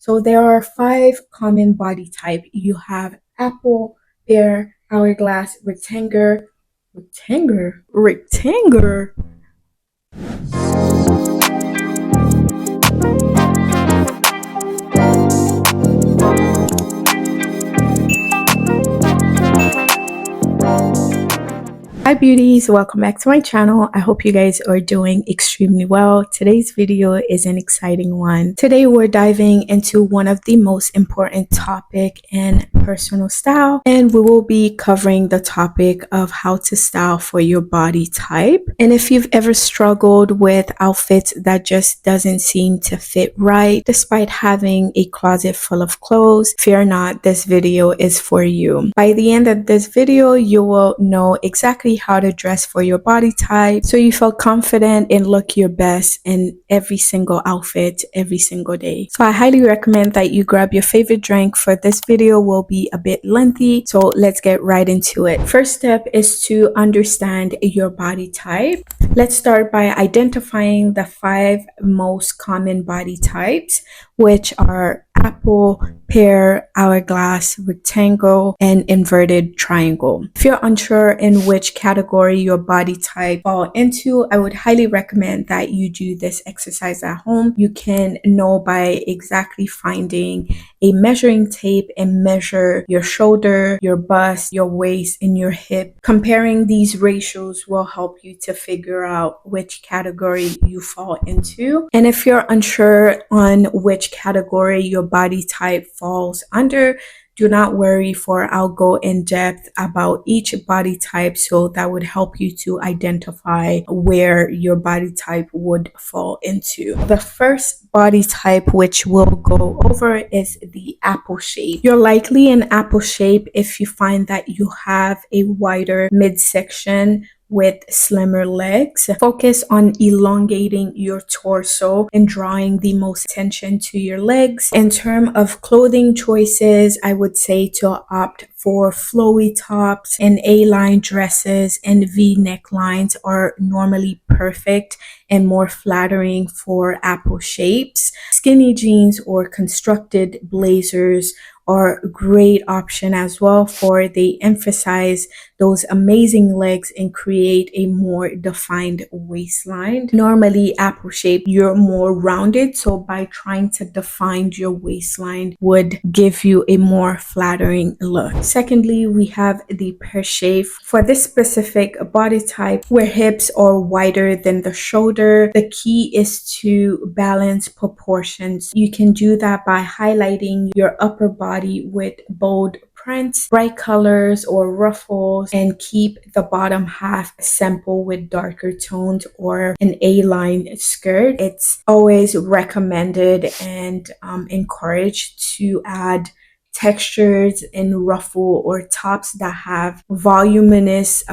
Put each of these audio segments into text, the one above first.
So there are 5 common body type. You have apple, pear, hourglass, rectangular. Hi beauties, welcome back to my channel. I hope you guys are doing extremely well. Today's video is an exciting one. Today we're diving into one of the most important topic in personal style, and we will be covering the topic of how to style for your body type. And if you've ever struggled with outfits that just doesn't seem to fit right despite having a closet full of clothes, fear not, this video is for you. By the end of this video, you will know exactly how to dress for your body type so you feel confident and look your best in every single outfit every single day. So I highly recommend that you grab your favorite drink, for this video will be a bit lengthy, so let's get right into it. First step is to understand your body type. Let's start by identifying the 5 most common body types, which are apple, pear, hourglass, rectangle, and inverted triangle. If you're unsure in which category your body type fall into, I would highly recommend that you do this exercise at home. You can know by exactly finding a measuring tape and measure your shoulder, your bust, your waist, and your hip. Comparing these ratios will help you to figure out which category you fall into. And if you're unsure on which category your body type falls under, do not worry, for I'll go in depth about each body type, so that would help you to identify where your body type would fall into. The first body type which we'll go over is the apple shape. You're likely an apple shape if you find that you have a wider midsection with slimmer legs. Focus on elongating your torso and drawing the most attention to your legs. In terms of clothing choices, I would say to opt for flowy tops, and A-line dresses and V necklines are normally perfect and more flattering for apple shapes. Skinny jeans or constructed blazers are a great option as well, for they emphasize those amazing legs and create a more defined waistline. Normally apple shape, you're more rounded, so by trying to define your waistline would give you a more flattering look. Secondly, we have the pear shape. For this specific body type, where hips are wider than the shoulder, the key is to balance proportions. You can do that by highlighting your upper body with bold prints, bright colors, or ruffles, and keep the bottom half simple with darker tones or an A-line skirt. It's always recommended and encouraged to add textures in ruffle or tops that have voluminous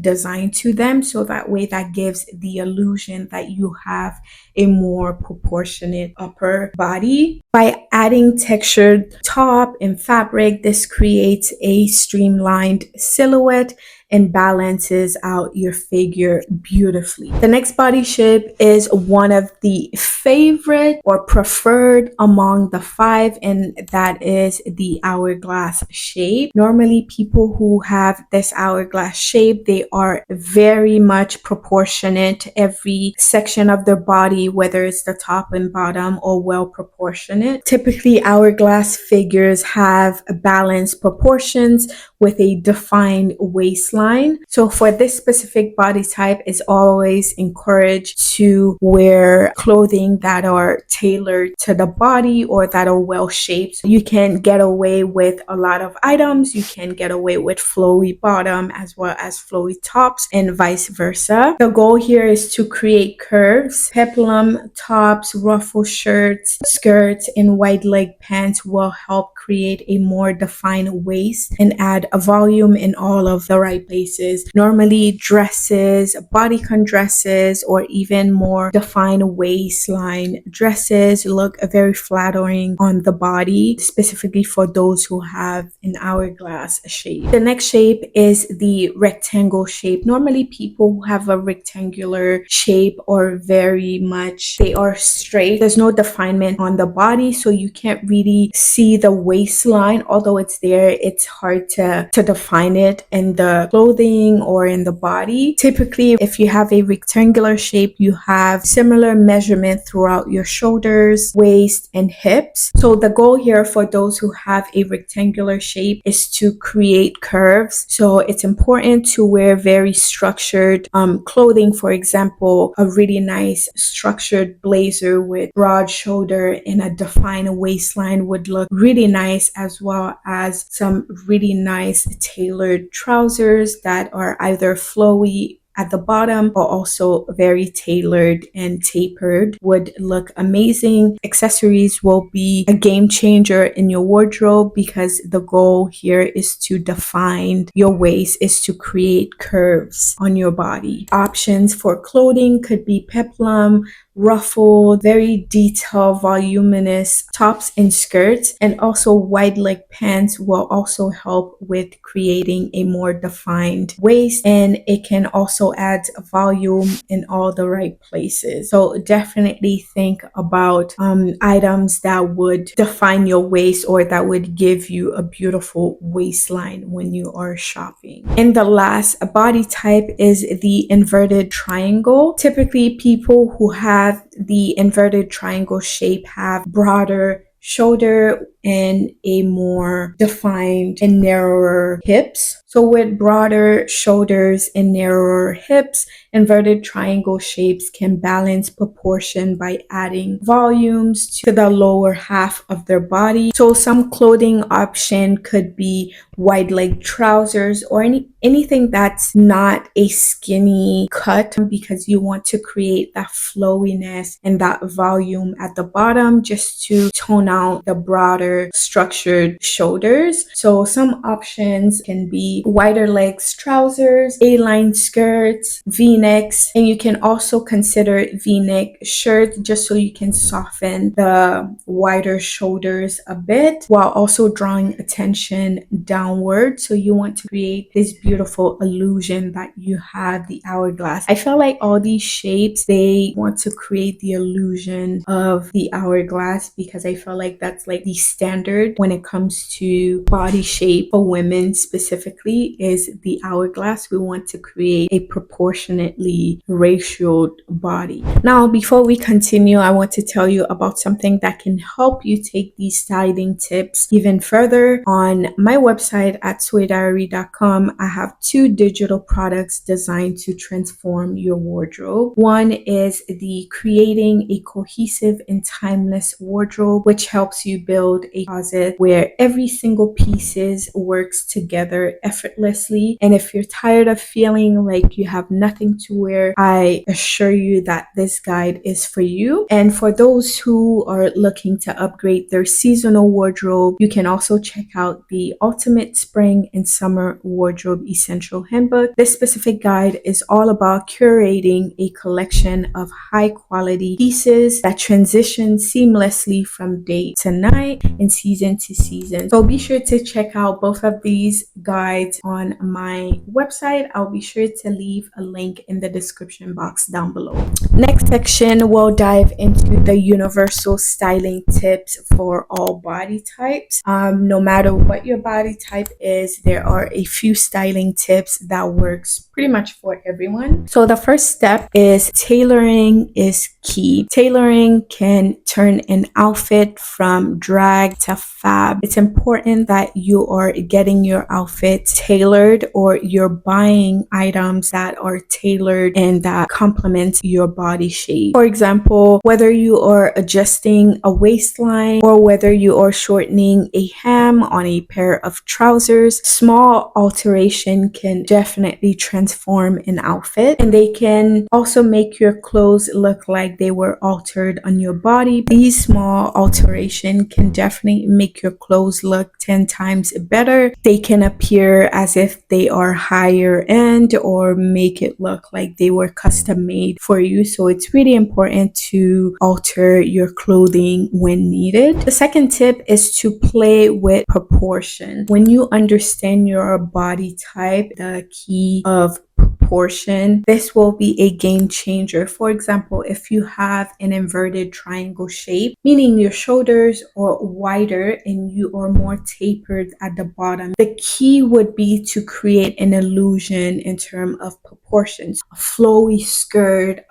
design to them, so that way that gives the illusion that you have a more proportionate upper body. By adding textured top and fabric, this creates a streamlined silhouette and balances out your figure beautifully. The next body shape is one of the favorite or preferred among the 5, and that is the hourglass shape. Normally people who have this hourglass shape, they are very much proportionate. Every section of their body, whether it's the top and bottom, are well proportionate. Typically hourglass figures have balanced proportions with a defined waistline. So for this specific body type, it's always encouraged to wear clothing that are tailored to the body or that are well shaped. So you can get away with a lot of items. You can get away with flowy bottom as well as flowy tops, and vice versa. The goal here is to create curves. Peplum tops, ruffle shirts, skirts, and wide leg pants will help create a more defined waist and add a volume in all of the right places. Normally dresses, bodycon dresses, or even more defined waistline dresses look very flattering on the body, specifically for those who have an hourglass shape. The next shape is the rectangle shape. Normally people who have a rectangular shape are very much much, they are straight. There's no definement on the body, so you can't really see the waistline. Although it's there, it's hard to define it in the clothing or in the body. Typically, if you have a rectangular shape, you have similar measurement throughout your shoulders, waist, and hips. So the goal here for those who have a rectangular shape is to create curves. So it's important to wear very structured clothing. For example, a really nice structured blazer with broad shoulder and a defined waistline would look really nice, as well as some really nice tailored trousers that are either flowy at the bottom or also very tailored and tapered would look amazing. Accessories will be a game changer in your wardrobe because the goal here is to define your waist, is to create curves on your body. Options for clothing could be peplum, ruffled, very detailed, voluminous tops and skirts, and also wide leg pants will also help with creating a more defined waist, and it can also add volume in all the right places. So definitely think about items that would define your waist or that would give you a beautiful waistline when you are shopping. And the last body type is the inverted triangle. Typically, people who have the inverted triangle shape have broader shoulder and a more defined and narrower hips. So with broader shoulders and narrower hips, inverted triangle shapes can balance proportion by adding volumes to the lower half of their body. So some clothing option could be wide leg trousers or anything that's not a skinny cut, because you want to create that flowiness and that volume at the bottom just to tone out the broader structured shoulders. So some options can be wider legs trousers, A-line skirts, V-necks, and you can also consider V-neck shirts just so you can soften the wider shoulders a bit while also drawing attention downward. So you want to create this beautiful illusion that you have the hourglass. I feel like all these shapes, they want to create the illusion of the hourglass because I feel like that's like the standard when it comes to body shape for women specifically is the hourglass. We want to create a proportionately ratioed body. Now, before we continue, I want to tell you about something that can help you take these styling tips even further. On my website at SWEDIARY.com, I have 2 digital products designed to transform your wardrobe. One is the Creating a Cohesive and Timeless Wardrobe, which helps you build a closet where every single pieces works together effortlessly. And if you're tired of feeling like you have nothing to wear, I assure you that this guide is for you. And for those who are looking to upgrade their seasonal wardrobe, you can also check out the Ultimate Spring and Summer Wardrobe Essential Handbook. This specific guide is all about curating a collection of high quality pieces that transition seamlessly from day to night and season to season. So be sure to check out both of these guides on my website. I'll be sure to leave a link in the description box down below. Next section, we'll dive into the universal styling tips for all body types. No matter what your body type is, there are a few styling tips that works pretty much for everyone. So the first step is tailoring is key. Tailoring can turn an outfit from drag to fab. It's important that you are getting your outfit tailored or you're buying items that are tailored and that complement your body shape. For example, whether you are adjusting a waistline or whether you are shortening a hem on a pair of trousers, small alteration can definitely transform an outfit, and they can also make your clothes look like they were altered on your body. These small alteration can definitely make your clothes look 10 times better. They can appear as if they are higher end or make it look like they were custom made for you. So it's really important to alter your clothing when needed. The second tip is to play with proportion. When you understand your body type, the key of proportion proportion, this will be a game changer. For example, if you have an inverted triangle shape, meaning your shoulders are wider and you are more tapered at the bottom, the key would be to create an illusion in terms of proportions. A flowy skirt,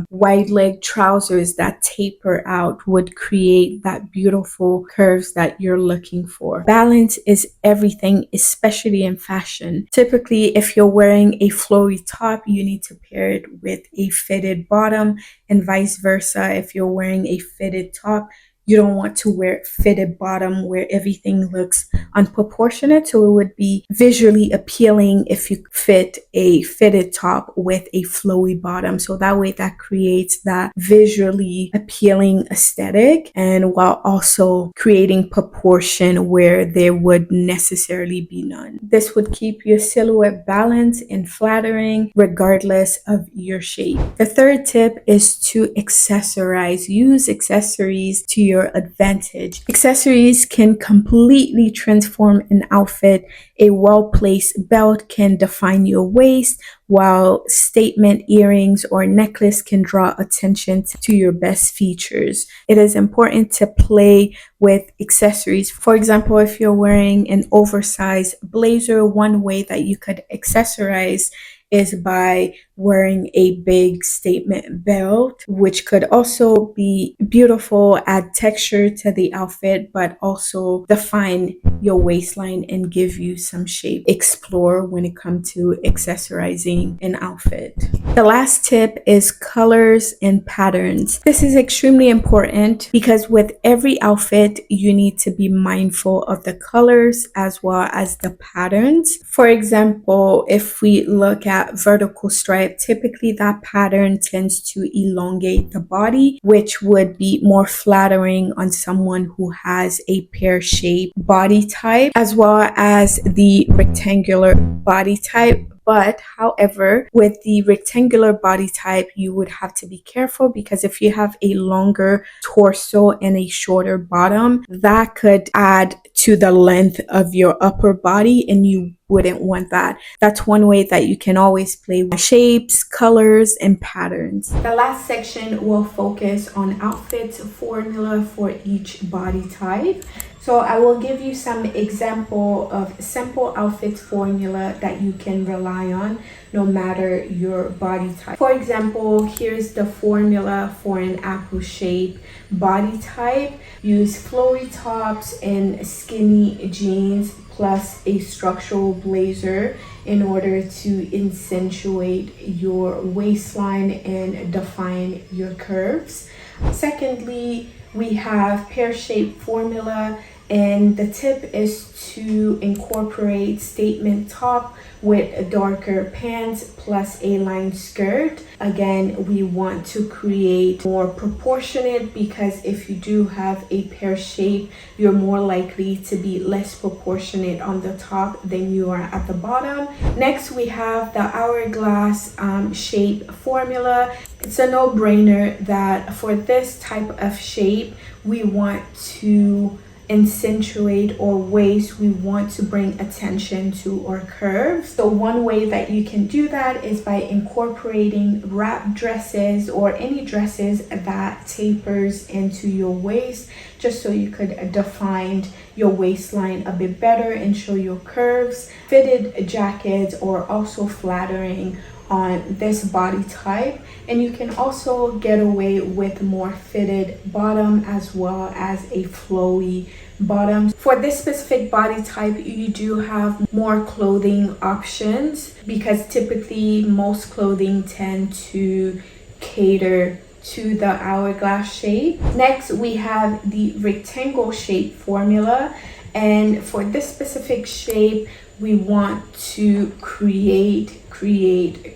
wide leg trousers that taper out would create that beautiful curves that you're looking for. Balance is everything, especially in fashion. Typically, if you're wearing a flowy top, you need to pair it with a fitted bottom, and vice versa. If you're wearing a fitted top, you don't want to wear fitted bottom where everything looks unproportionate. So it would be visually appealing if you fit a fitted top with a flowy bottom. So that way that creates that visually appealing aesthetic, and while also creating proportion where there would necessarily be none. This would keep your silhouette balanced and flattering regardless of your shape. The third tip is to accessorize. Use accessories to your advantage. Accessories can completely transform an outfit. A well-placed belt can define your waist, while statement earrings or necklace can draw attention to your best features. It is important to play with accessories. For example, if you're wearing an oversized blazer, one way that you could accessorize is by wearing a big statement belt, which could also be beautiful, add texture to the outfit, but also define your waistline and give you some shape. Explore when it comes to accessorizing an outfit. The last tip is colors and patterns. This is extremely important because with every outfit, you need to be mindful of the colors as well as the patterns. For example, if we look at vertical stripe, typically that pattern tends to elongate the body, which would be more flattering on someone who has a pear-shaped body type, as well as the rectangular body type. But however, with the rectangular body type, you would have to be careful because if you have a longer torso and a shorter bottom, that could add to the length of your upper body, and you wouldn't want that. That's one way that you can always play with shapes, colors, and patterns. The last section will focus on outfits formula for each body type. So I will give you some example of simple outfit formula that you can rely on no matter your body type. For example, here's the formula for an apple shape body type. Use flowy tops and skinny jeans plus a structural blazer in order to accentuate your waistline and define your curves. Secondly, we have pear-shaped formula, and the tip is to incorporate statement top with darker pants plus a line skirt. Again, we want to create more proportionate because if you do have a pear shape, you're more likely to be less proportionate on the top than you are at the bottom. Next, we have the hourglass shape formula. It's a no-brainer that for this type of shape, we want to accentuate our waist. We want to bring attention to our curves. So one way that you can do that is by incorporating wrap dresses or any dresses that tapers into your waist, just so you could define your waistline a bit better and show your curves. Fitted jackets are also flattering on this body type, and you can also get away with more fitted bottom as well as a flowy bottom. For this specific body type, you do have more clothing options because typically most clothing tend to cater to the hourglass shape. Next, we have the rectangle shape formula, and for this specific shape, we want to create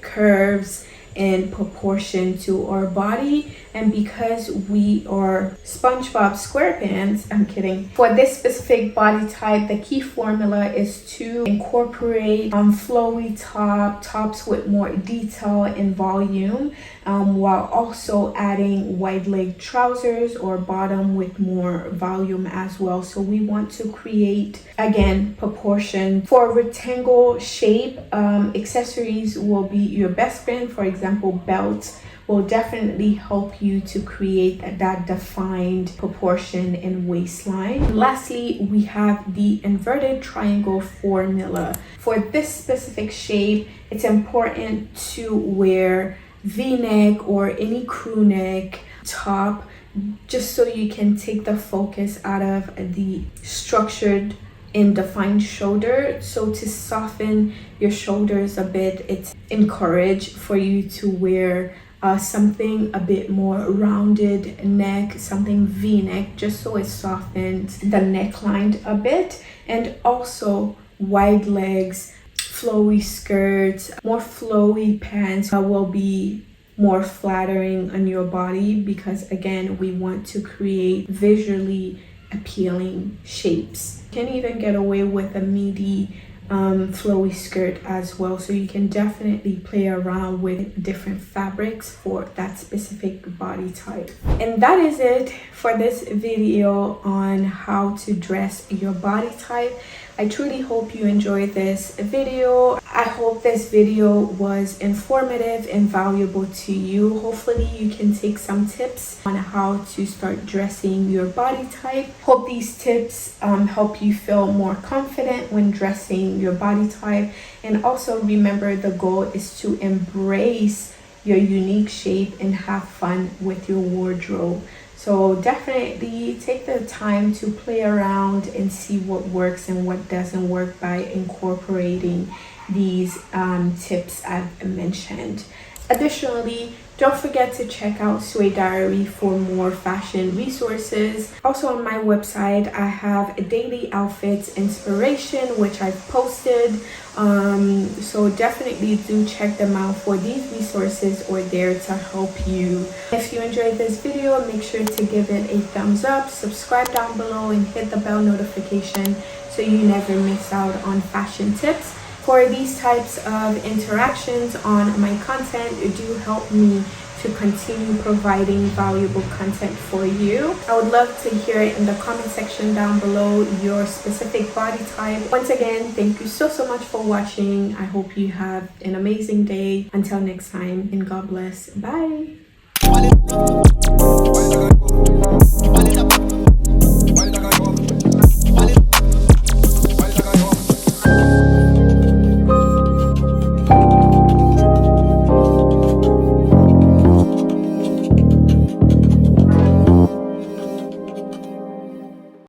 curves in proportion to our body, And because we are SpongeBob SquarePants, I'm kidding, for this specific body type, the key formula is to incorporate flowy tops with more detail and volume, while also adding wide leg trousers or bottom with more volume as well. So we want to create, again, proportion. For rectangle shape, accessories will be your best friend. For example, belts will definitely help you to create that defined proportion and waistline. Lastly, we have the inverted triangle formula. For this specific shape, it's important to wear V-neck or any crew neck top, just so you can take the focus out of the structured and defined shoulder. So to soften your shoulders a bit, it's encouraged for you to wear something a bit more rounded neck, something V-neck, just so it softens the neckline a bit. And also wide legs, flowy skirts, more flowy pants will be more flattering on your body, because again, we want to create visually appealing shapes. You can even get away with a midi flowy skirt as well, so you can definitely play around with different fabrics for that specific body type. And that is it for this video on how to dress your body type. I truly hope you enjoyed this video. I hope this video was informative and valuable to you. Hopefully you can take some tips on how to start dressing your body type. Hope these tips help you feel more confident when dressing your body type. And also remember, the goal is to embrace your unique shape and have fun with your wardrobe. So definitely take the time to play around and see what works and what doesn't work by incorporating these tips I've mentioned. Additionally, don't forget to check out SWEDIARY for more fashion resources. Also on my website, I have a daily outfits inspiration, which I've posted. So definitely do check them out, for these resources are there to help you. If you enjoyed this video, make sure to give it a thumbs up, subscribe down below, and hit the bell notification so you never miss out on fashion tips. For these types of interactions on my content, do help me to continue providing valuable content for you. I would love to hear it in the comment section down below, your specific body type. Once again, thank you so much for watching. I hope you have an amazing day. Until next time, and God bless. Bye.